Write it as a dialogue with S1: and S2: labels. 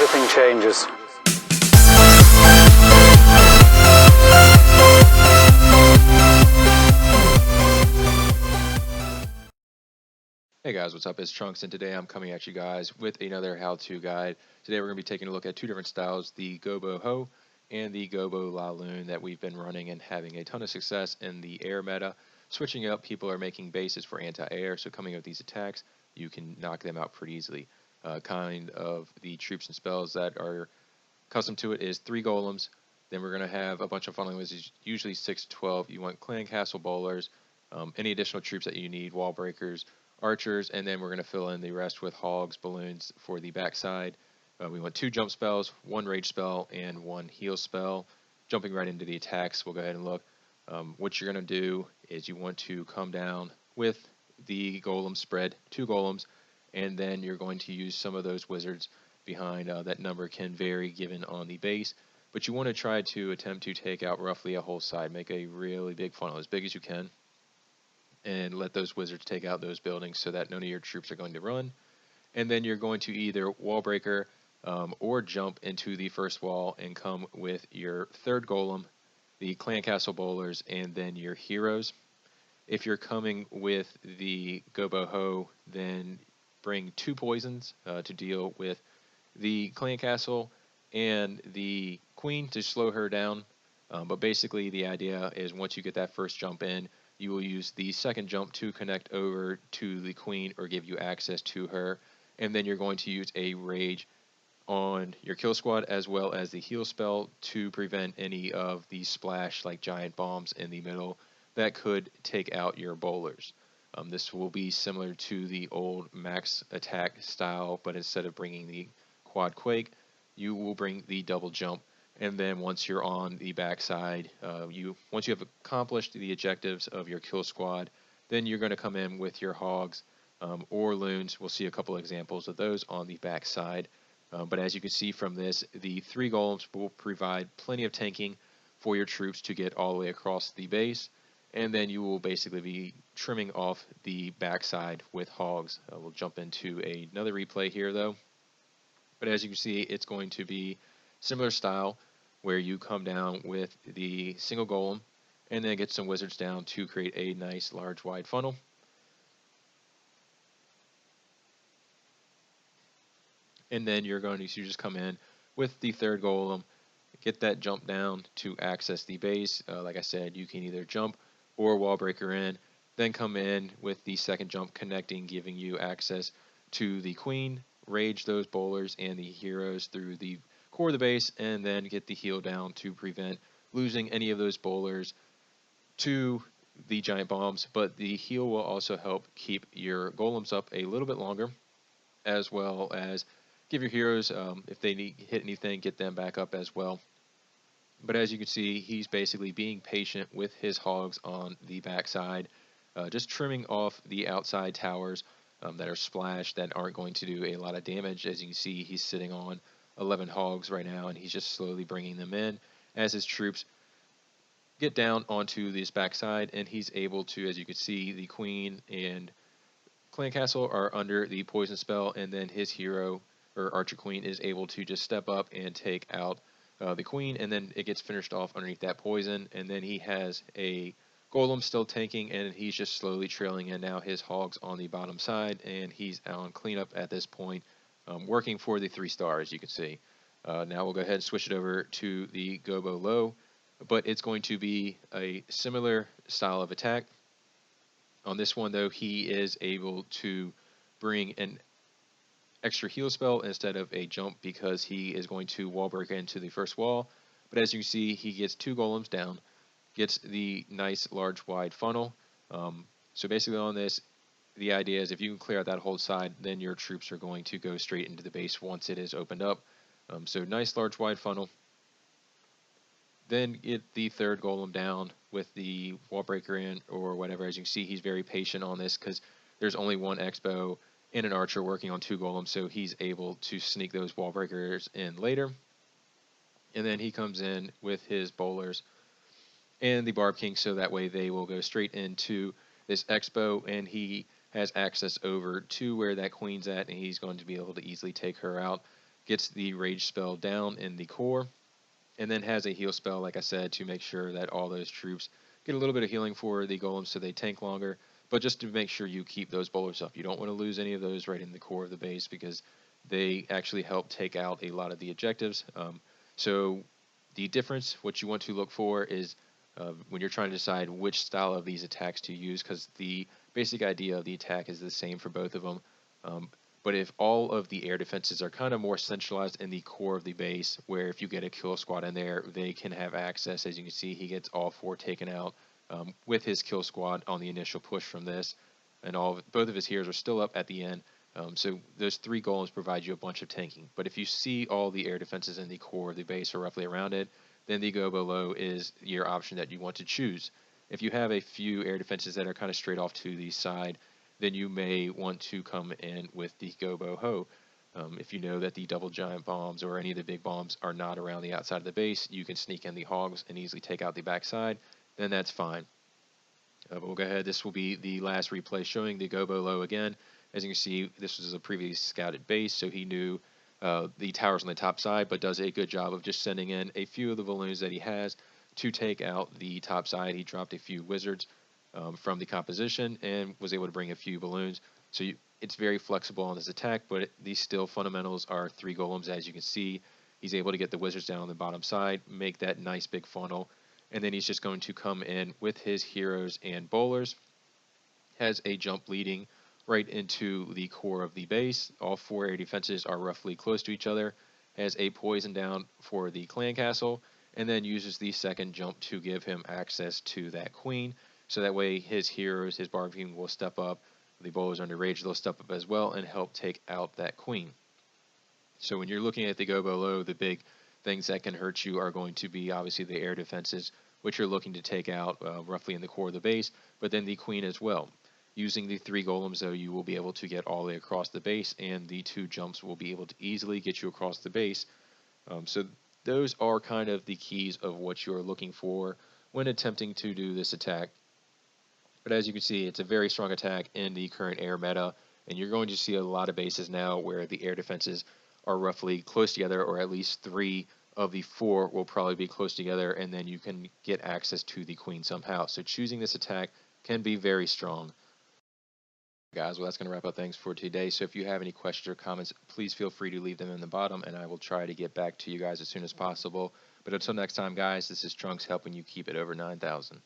S1: everything changes.
S2: Hey guys, what's up? It's Trunks, and today I'm coming at you guys with another how-to guide. Today we're going to be taking a look at two different styles, the Goboho and the Gobo Laloon that we've been running and having a ton of success in the air meta. Switching up, people are making bases for anti-air, so coming up with these attacks, you can knock them out pretty easily. Kind of the troops and spells that are custom to it is 3 golems. Then we're going to have a bunch of funneling wizards, usually 6 to 12. You want clan castle bowlers, any additional troops that you need, wall breakers, archers, and then we're going to fill in the rest with hogs, balloons for the backside. We want 2 jump spells, 1 rage spell, and 1 heal spell. Jumping right into the attacks, we'll go ahead and look. What you're going to do is you want to come down with the golem spread, 2 golems, and then you're going to use some of those wizards behind. That number can vary given on the base, but you want to try to attempt to take out roughly a whole side. Make a really big funnel, as big as you can, and let those wizards take out those buildings so that none of your troops are going to run. And then you're going to either wall breaker or jump into the first wall and come with your 3rd golem, the clan castle bowlers, and then your heroes. If you're coming with the Goboho, then bring 2 poisons to deal with the clan castle and the queen to slow her down. But basically the idea is once you get that first jump in, you will use the second jump to connect over to the queen or give you access to her. And then you're going to use a rage on your kill squad as well as the heal spell to prevent any of the splash like giant bombs in the middle that could take out your bowlers. This will be similar to the old max attack style, but instead of bringing the quad quake, you will bring the double jump. And then once you're on the backside, once you have accomplished the objectives of your kill squad, then you're going to come in with your hogs or loons. We'll see a couple examples of those on the backside. But as you can see from this, the 3 golems will provide plenty of tanking for your troops to get all the way across the base. And then you will basically be trimming off the backside with hogs. We'll jump into another replay here though. But as you can see, it's going to be similar style where you come down with the single golem and then get some wizards down to create a nice large wide funnel. And then you're going to just come in with the 3rd golem, get that jump down to access the base. Like I said, you can either jump or wall breaker in, then come in with the 2nd jump connecting, giving you access to the queen, rage those bowlers and the heroes through the core of the base, and then get the heal down to prevent losing any of those bowlers to the giant bombs. But the heal will also help keep your golems up a little bit longer, as well as give your heroes, if they hit anything, get them back up as well. But as you can see, he's basically being patient with his hogs on the backside, just trimming off the outside towers that are splashed that aren't going to do a lot of damage. As you can see, he's sitting on 11 hogs right now, and he's just slowly bringing them in as his troops get down onto this backside, and he's able to, as you can see, the queen and clan castle are under the poison spell, and then his hero or archer queen is able to just step up and take out the queen, and then it gets finished off underneath that poison. And then he has a golem still tanking, and he's just slowly trailing in now his hogs on the bottom side, and he's on cleanup at this point, working for the 3 stars, you can see. Now we'll go ahead and switch it over to the Gobolo, but it's going to be a similar style of attack. On this one though, he is able to bring an extra heal spell instead of a jump because he is going to wall break into the first wall. But as you see, he gets 2 golems down, gets the nice large wide funnel. So basically on this, the idea is if you can clear out that whole side, then your troops are going to go straight into the base once it is opened up. So nice large wide funnel. Then get the 3rd golem down with the wall breaker in or whatever. As you can see, he's very patient on this because there's only 1 expo and an archer working on 2 golems, so he's able to sneak those wall breakers in later. And then he comes in with his bowlers and the Barb King, so that way they will go straight into this expo, and he has access over to where that queen's at, and he's going to be able to easily take her out. gets the rage spell down in the core, and then has a heal spell, like I said, to make sure that all those troops get a little bit of healing for the golems so they tank longer, but just to make sure you keep those bowlers up. You don't want to lose any of those right in the core of the base because they actually help take out a lot of the objectives. So the difference, what you want to look for is when you're trying to decide which style of these attacks to use, because the basic idea of the attack is the same for both of them. Um, but if all of the air defenses are kind of more centralized in the core of the base, where if you get a kill squad in there, they can have access. As you can see, he gets all 4 taken out with his kill squad on the initial push from this, and both of his heroes are still up at the end. So those 3 golems provide you a bunch of tanking. But if you see all the air defenses in the core of the base or roughly around it, then the Gobolo is your option that you want to choose. If you have a few air defenses that are kind of straight off to the side, then you may want to come in with the Goboho. If you know that the double giant bombs or any of the big bombs are not around the outside of the base, you can sneak in the hogs and easily take out the backside, then that's fine. But we'll go ahead. This will be the last replay showing the Gobolo again. As you can see, this was a previously scouted base, so he knew the towers on the top side, but does a good job of just sending in a few of the balloons that he has to take out the top side. He dropped a few wizards from the composition and was able to bring a few balloons. So it's very flexible on this attack, but these still fundamentals are 3 golems. As you can see, he's able to get the wizards down on the bottom side, make that nice big funnel, and then he's just going to come in with his heroes and bowlers. Has a jump leading right into the core of the base. All 4 area defenses are roughly close to each other. Has a poison down for the clan castle, and then uses the second jump to give him access to that queen. So that way his heroes, his barbecue will step up. The bowlers under rage, they'll step up as well and help take out that queen. So when you're looking at the Gobolo, the big things that can hurt you are going to be obviously the air defenses, which you're looking to take out roughly in the core of the base, but then the queen as well. Using the 3 golems, though, you will be able to get all the way across the base, and the 2 jumps will be able to easily get you across the base. So those are kind of the keys of what you're looking for when attempting to do this attack. But as you can see, it's a very strong attack in the current air meta, and you're going to see a lot of bases now where the air defenses are roughly close together, or at least 3 of the 4 will probably be close together, and then you can get access to the queen somehow. So choosing this attack can be very strong. Guys, well, that's going to wrap up things for today. So if you have any questions or comments, please feel free to leave them in the bottom, and I will try to get back to you guys as soon as possible. But until next time, guys, this is Trunks helping you keep it over 9,000.